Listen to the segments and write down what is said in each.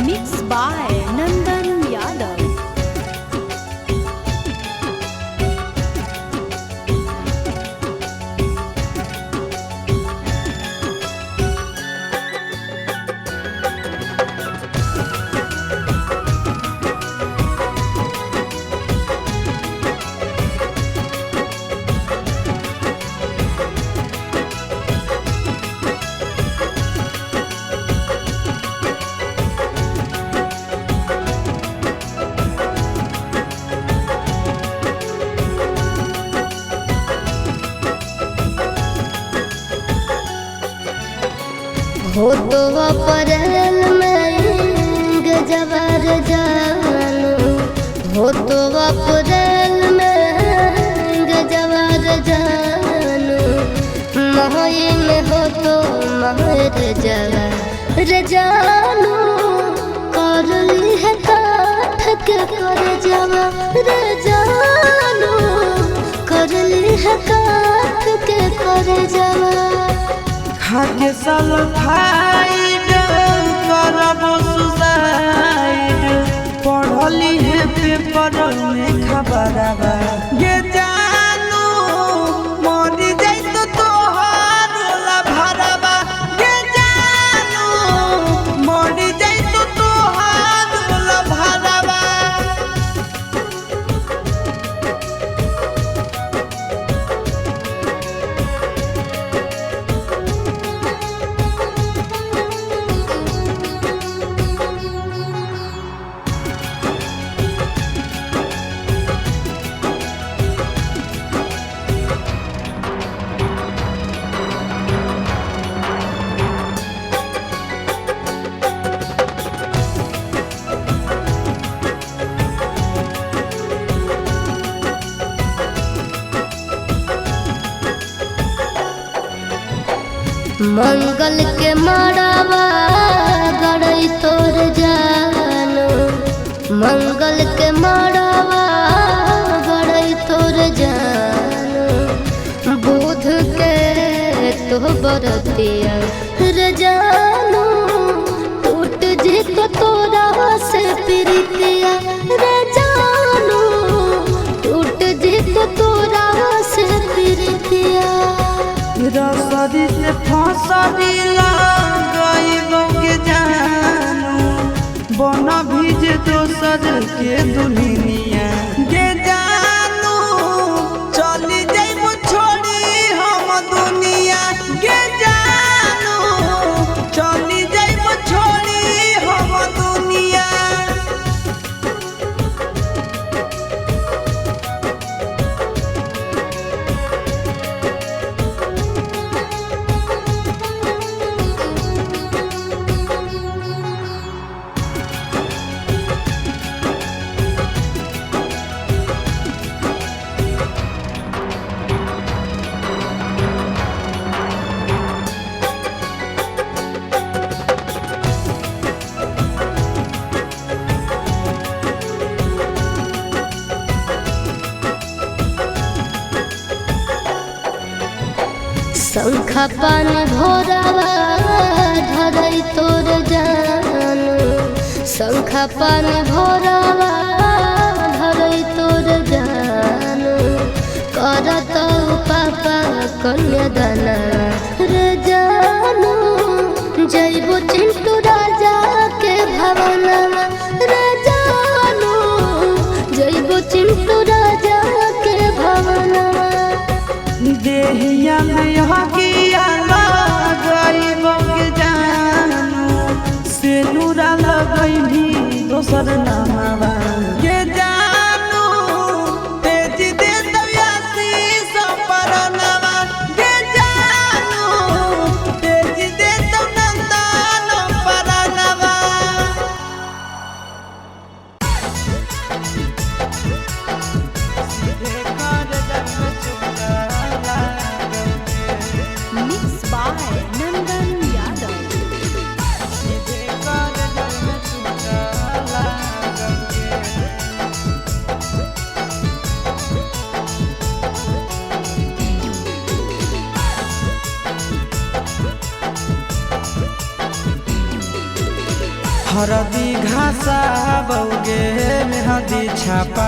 Mixed by Nandan Yadav. हो तो अप्रैल में गजबर जानू, हो तो अप्रैल में गजबर जानू, मई में हो तो महर जवर जानू, कर ली है काठ के कर जवर जानू, कर ली है काठ के कर जवर। खाके सल्फाइड करबो सुसाइड, पढ़ली है पेपर में खबरवा ये जानू, मरी जाई तो तोहार ला भरवा ये जानू, मरी जाई तो तोहार ला भरवा। मंगल के मड़ावा गड़ई तोर जानू, मंगल के मड़ावा गड़ई तोर जानू, बुध के तो बरतिया रे जानू, टूट जी तो तोरा से प्रीतिया रे जानू, टूट जी तो तोरा से प्रीतिया। रसरी से फसरी लगाइबो के जानू, बना भीज दोसर के दुनिया के जानू, चली जाइबो छोड़ी हम दुनिया के जानू, चली जाइबो छोड़ी हम दुनिया। शंखा पानी भोरावा धरई तोर जानू, शंखा पानी भोरावा धरई तोर जानू, करत पापा कन्यादाना रे जानू, जइबो चिंटू राजा के भवनवा रे जानू, जइबो चिंटू राजा के भवनवा। देहिया में हकिया लगाइबो के जानू, सेनुरा लगैभी दोसर नामवा के जानू, तेज दे दयासी सपरनवा के जानू, तेज दे तो नंदन परनवा। Mixed by Nandan Yadav. हरदी घासा बौगे मेहदी छापा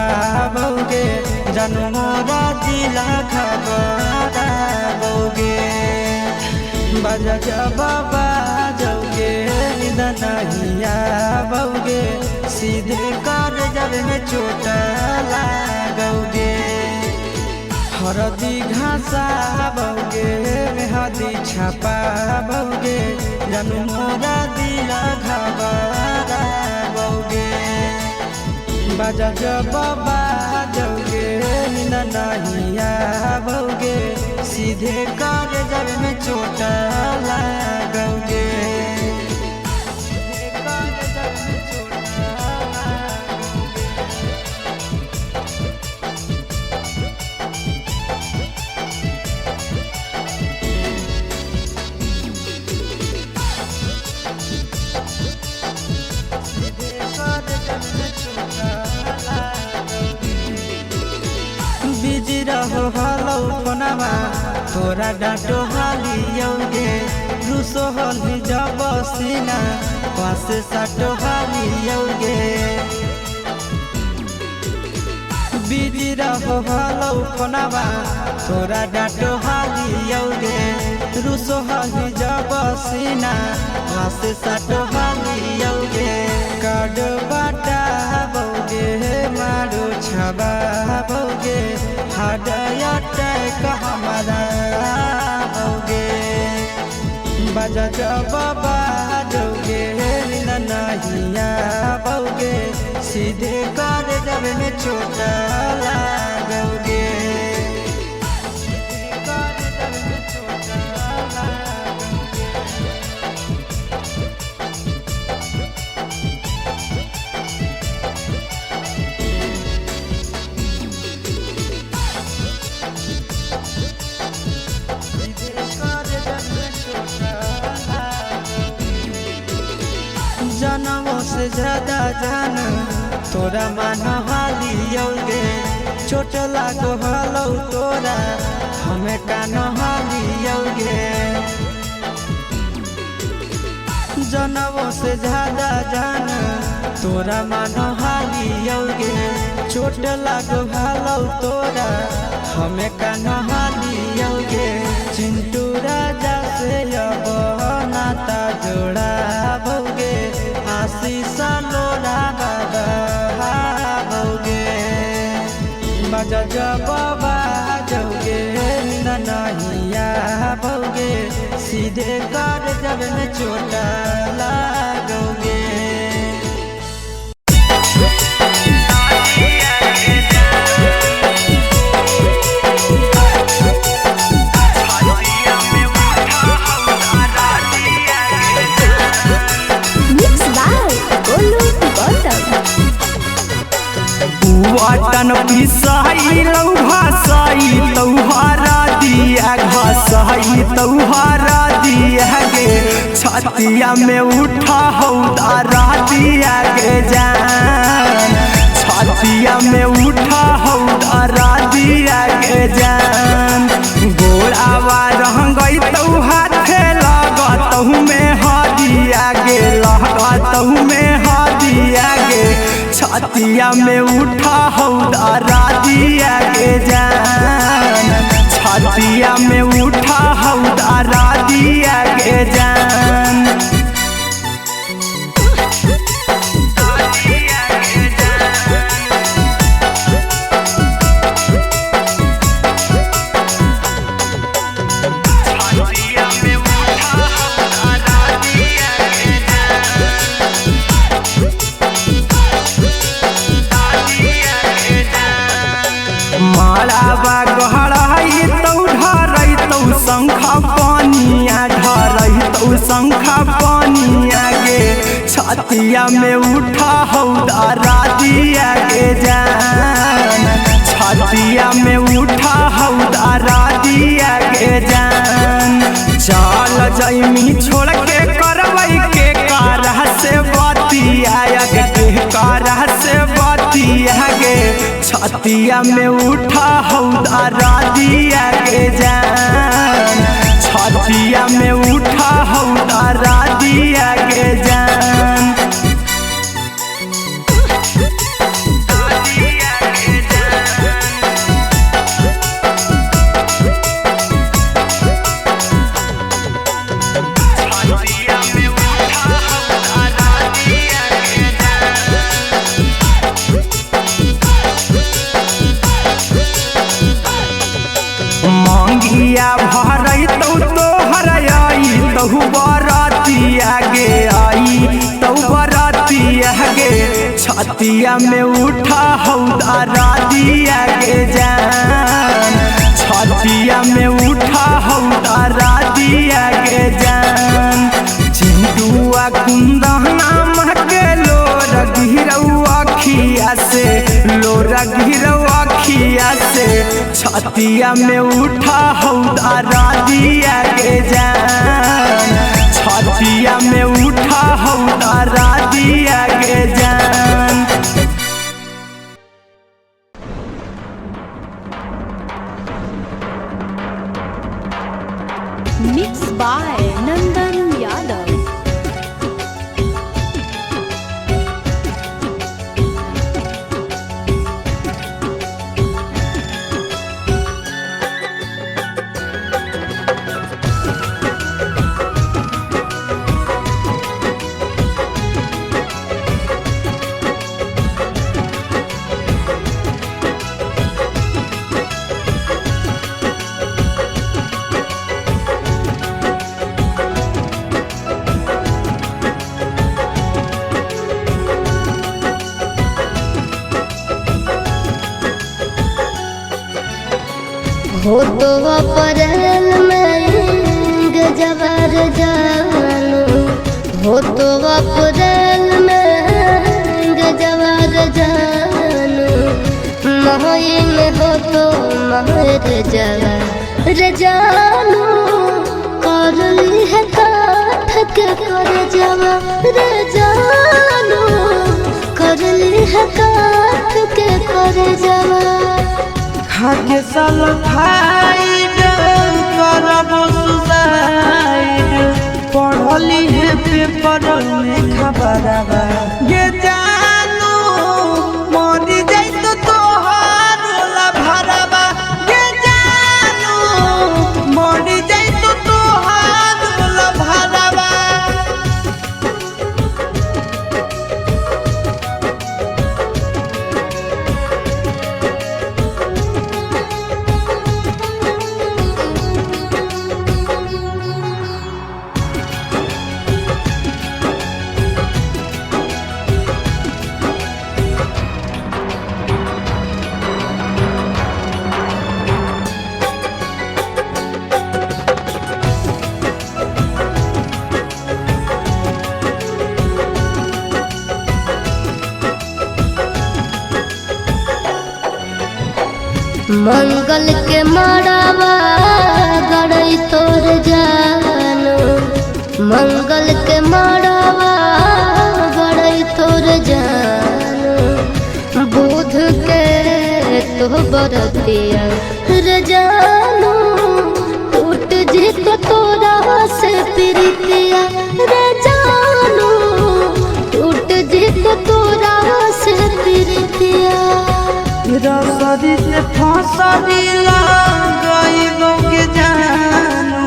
बौगे जानू मोरा दिला खबरा बौगे बाजा जब बाजोगे नींद नहीं आवोगे सीधे कर जब में चोट लागोगे हरदी घासा बौगे मेहदी छापा बौगे जानू मोरा दिला घबरा बौगे बाजा जब बाजोगे नींद नहीं आवोगे सीधे कर जब में चोट लागोगे बिजी रहो हलो फोनमा तोरा डांटो हालियोगे रूसो हली जब सीना पास साटो हालियोगे बिजी रहो हलो फोनमा तोरा डांटो हालियोगे रूसो हली जब सीना पास साटो हालियोगे कार्ड बाटा बोगे मारो छबा बोगे हाडया टैक हमारा बोगे बाजा जब बाजोगे नींद नहीं आवोगे सीधे कर जब में चोट लागोगे जनमों से ज्यादा जान तोरा मान हालियोगे चोट लागो हलो तोरा हमें कान हालियोगे जनमों से ज्यादा जान तोरा मान हालियोगे चोट लागो हलो तोरा हमें कान हालियोगे चिंटू राजा से अब नाता जोड़ा बोगे आशीष लोड़ा बोगे बाजा जब बाजोगे नींद नहीं आवोगे सीधे कर जब में चोट लागोगे वाटन पिसाई लौ भासाई तौहारा दिया घासाई तौहारा दिया गे छतिया में उठा हौदारा दिया गे जान छतिया में उठा हौदारा दिया गे जान गोड़ावा रह गई तौ हाथे लगतहु में हदिया गे लगतहु में हदिया गे छतिया में उठा हौदारा दिया गे जान छतिया में उठा हौदारा दिया गे जान मालाबा गहराई तौ ढरई तौ शंखा पानिया ढरई तौ शंखा पानिया गे छतिया में उठा हौदारा दिया गे जान छतिया में उठा हौदारा दिया गे जान चल जैमी छोड़ के करवई के कारह से बतिया के कारह से बतिया गे छतिया में उठा हौदारा दिया गे जान छतिया में उठा हौदारा दिया गे जान तहु बरातिया गे आई तहु बरातिया गे छतिया में उठा हौदारा दिया गे जान छतिया में उठा हौदारा दिया गे जान चिंटुआ कुंदना महके लोर गिरौआ खिया से लोर गिरौआ खिया से छतिया में उठा हौदारा दिया गे जान छतिया में उठा हौदारा दिया गे जान। Mixed by Nandan Yadav. हो तो अप्रैल में गजबर जानू हो तो अप्रैल में गजबर जानू मई में हो तो महर जवर जानू कर ली है काठ के कर जवर जानू कर ली है काठ के कर जवर खाके साल फाइड करब सुसाइड पढ़ली है पेपर में खबरवा ये जानू मरी जाई तो तोहार भरवा ये जानू मरी जाई तो तोहार भरवा। मंगल के मड़ावा गड़ई तोर जानू मंगल के मड़ावा गड़ई तोर जानू बुध के तो बरतिया रे जानू टूट जी तो तोरा से प्रीतिया रे जानू टूट जी तो तोरा से प्रीतिया रसरी से फसरी लगाइबो के जानू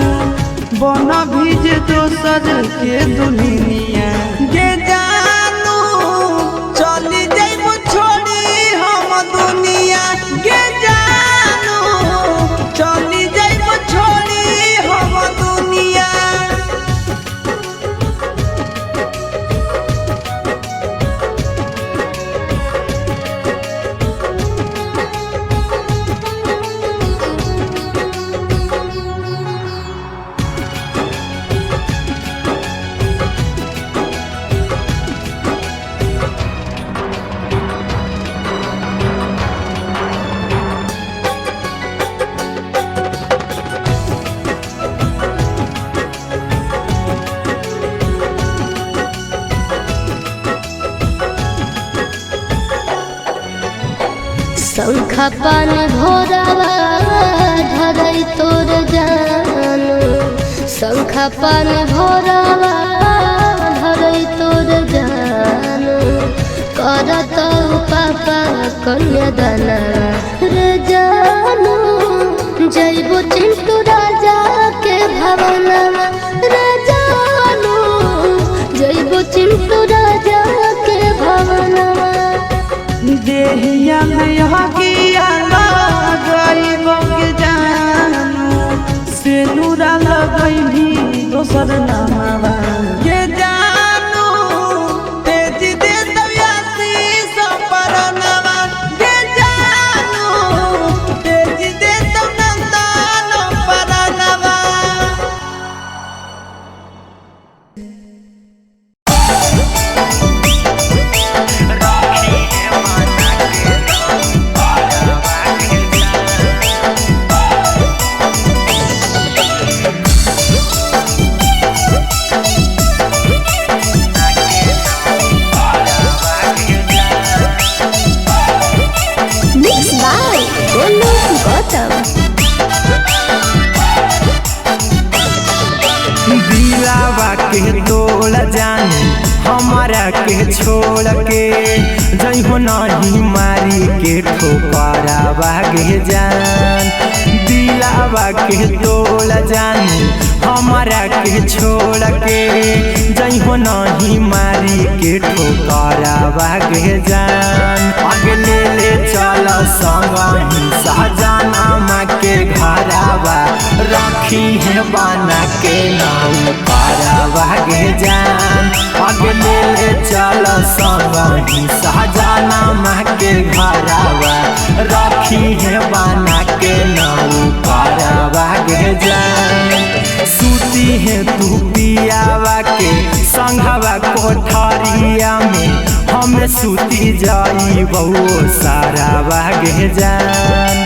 बना भीज दोसर के दुनिया के जानू चली जाइबो छोड़ी हम दुनिया के जानू चली जाइबो छोड़ी हम दुनिया। शंखा पान भोरवा धरई तोर जानू शंखा पान भोरवा धरई तोर जानू करत पापा कन्यादान रे जानू जइबो चिंटू राजा के भवनवा रे जानू जइबो चिंटू राजा के भवनवा देहिया में हकिया लगाइबो के जानू से नूरा लगई भी दोसर नामावा के जानू तेज दे दयासी सपरनवा के जानू तेज दे तनतान परनवा Mixed by Golu Gautam. दिलावा के तोड़ जानी हमारा के छोड़ के जइहो नहीं मारी के ठोकरावा गे जान। दिलावा के तोड़ जानी हमारा के छोड़ के जइहो नहीं मारी के ठोकरावा गे जान। आगे ले चल संग सहजाना माँ के घरावा रखी है बना के नाऊ पारावा गे जान। आगे ले चल संग सहजाना माँ के घरावा रखी है बना के नाऊ पारावा गे जान। सूती है तू पियावा के संघवा कोठरिया में हमें सूती जाई बहु सारा गे जान।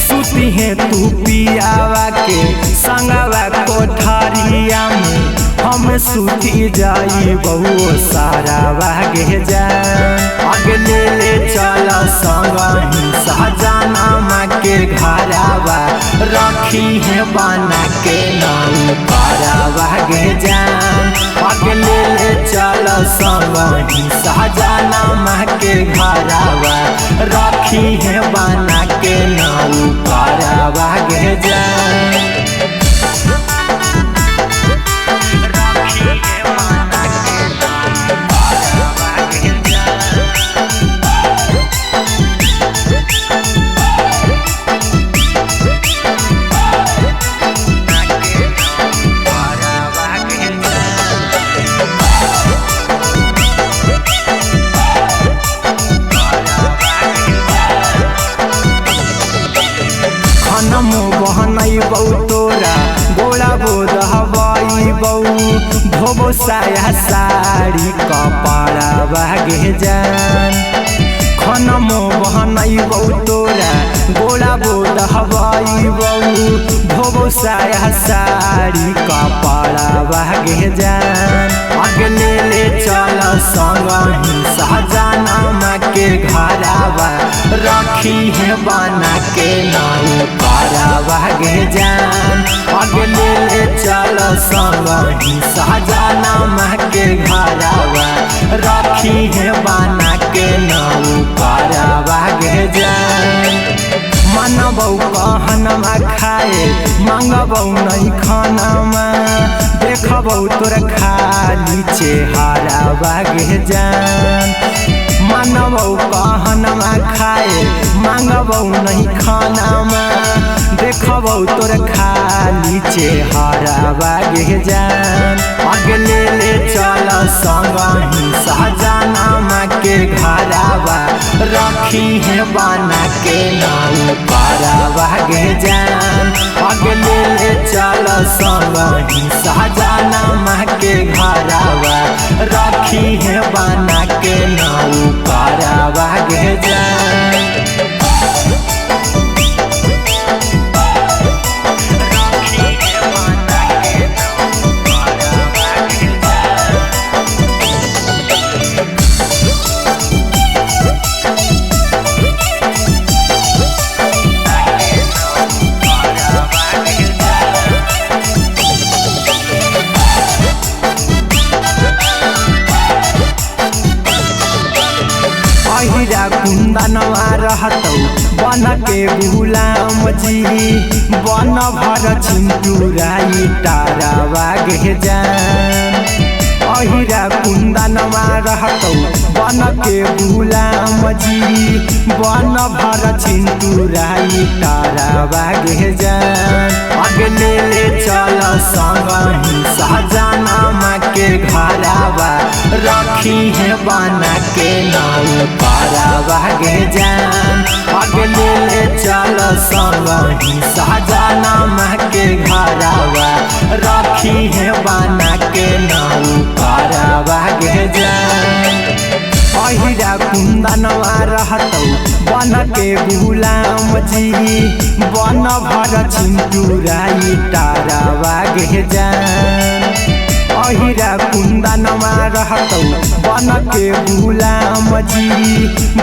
सूती है तू पियावा के संगवा कोठरिया में हम सूती जाई बहु सारा गे जान। आगे ले चल संग सहजाना माँ के घरावा रखी है बना के नाऊ पारावा गे जान। आगे ले चल संग सहजाना माँ के घरावा रखी है बना के नाऊ पारावा गे जान। तोरा गोला बोध हवाई बऊ धोबो साया साड़ी कपड़ा गे जान। खनमो बहनई बऊ तोरा गोला बोध हवाई बऊ धोबो साया साड़ी कपड़ा गे जान। आगे ले चल संग सहजाना माँ के घरावा रखी है बना के नाऊ पारावा गे जान। आगे ले चल संग सहजाना माँ के घरावा रखी है बना के नाऊ पारावा गे जान। मनबौ कहनमा खाए मांगबौ नहीं खानामा देखबौ तोर खाली चेहरा गे जान। मनबौ कहनमा खाए मांगबौ नहीं खानामा देखबौ तोर खाली चेहरा गे जान। आगे ले चल संग सहजाना माँ के घरावा रखी है बना के नाऊ पारावा गे जान। आगे ले चल संग सहजाना माँ के घरावा रखी है बना के नाऊ पारावा गे जान। कुंदनवा रहतौ बन के गुलाम जी बन भर चिंटूराई तारावा गे जान। अहिरा कुंदनवा रहतौ बन के गुलाम जी बन भर चिंटूराई तारावा गे जान। आगे ले चल संग रखी है बना के नाऊ पारावा गे जान अगले ले चल संगही सजनमा के घरवा रखी है बना के नाऊ पारावा गे जान अहिरा कुंदनवा रहतौ बन के गुलाम जी बन भर चिंटूराई तारावा गे जान अहिरा कुंदनवा रहतौ बन के गुलाम जी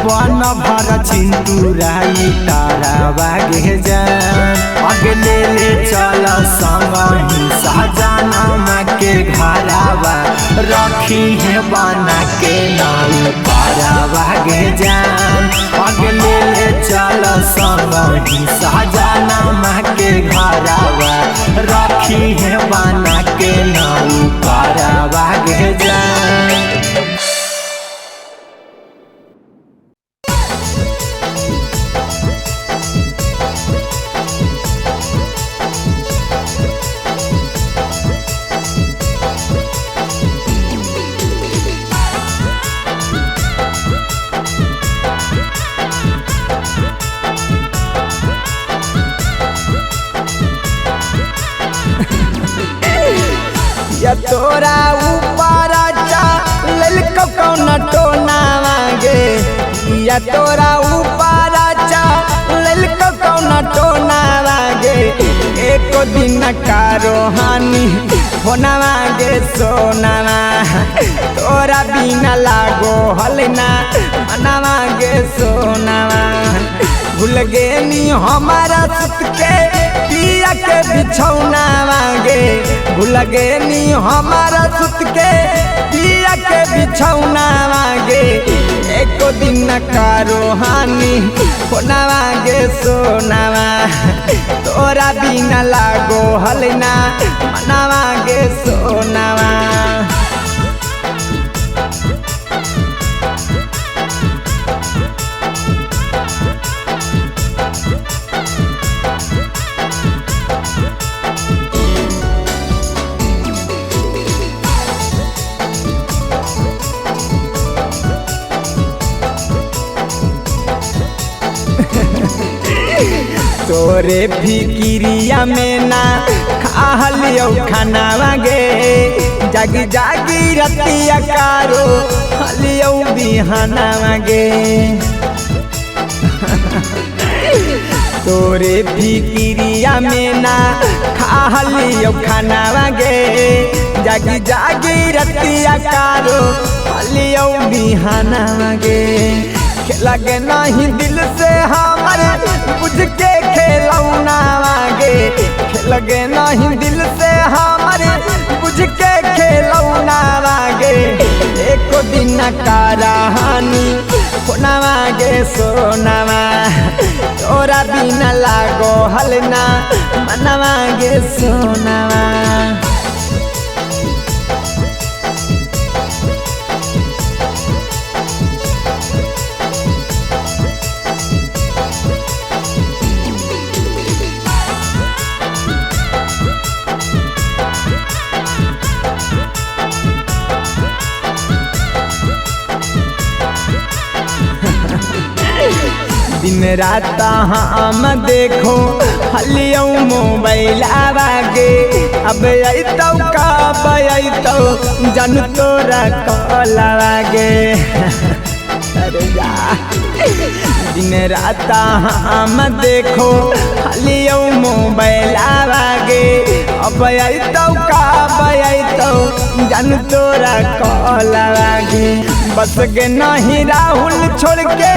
बन भर चिंटूराई तारावा गे जान अगले ले चल संगही सजनमा के घरवा रखी है बना के नाऊ पारावा गे जान अगले ले चल संगही सजनमा के घरवा रखी है बना के नाऊ पारावा गे जान या तोरा ऊपर ललको कौन टोना मांगे या तोरा ऊपर ललको कौन टोना मांगे एक दिन का रोहानी होना मांगे सोना तोरा बिना लागो हलना मना मांगे सोना भूल गे नी हमारा सुत के पिया के बिछौना मांगे भूल गे नी हमारा सुत के पिया के बिछौना मांगे एक दिन का रोहानी होना मांगे सोना तोरा बिना लागो हलना मना मांगे सोना तोरे फिकिरिया में ना खालियो खाना मांगे जागी जागी रतिया कारो खालियो बिहाना मांगे तोरे फिकिरिया में ना खालियो खाना मांगे जागी जागी रतिया कारो खालियो बिहाना मांगे लगे नहीं दिल से हमारे बुझ के खेलौना मांगे लगे नहीं दिल से हमारे बुझ के खेलौना मांगे एक दिन का रहानी होना मांगे सोना तोरा बिना लागो हलना मना मांगे सोना दिन रात हम देखो हलियो मोबाइल आवागे अब अतौ कब अतौ जन तोरा कॉल आवागे अरे जा दिन रात हम देखो हलियो मोबाइल आवागे अब अतौ कब अतौ जन तोरा कॉल आवागे बस गे नहीं राहुल छोड़ के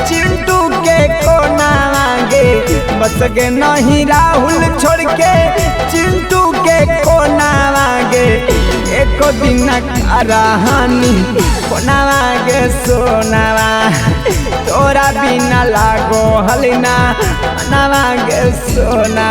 चिंटू के कोना मांगे बस गे नहीं राहुल छोड़ के चिंटू के कोना मांगे एक दिन का रहानी कोना मांगे सोना तोरा बिना लागो हलना मना मांगे सोना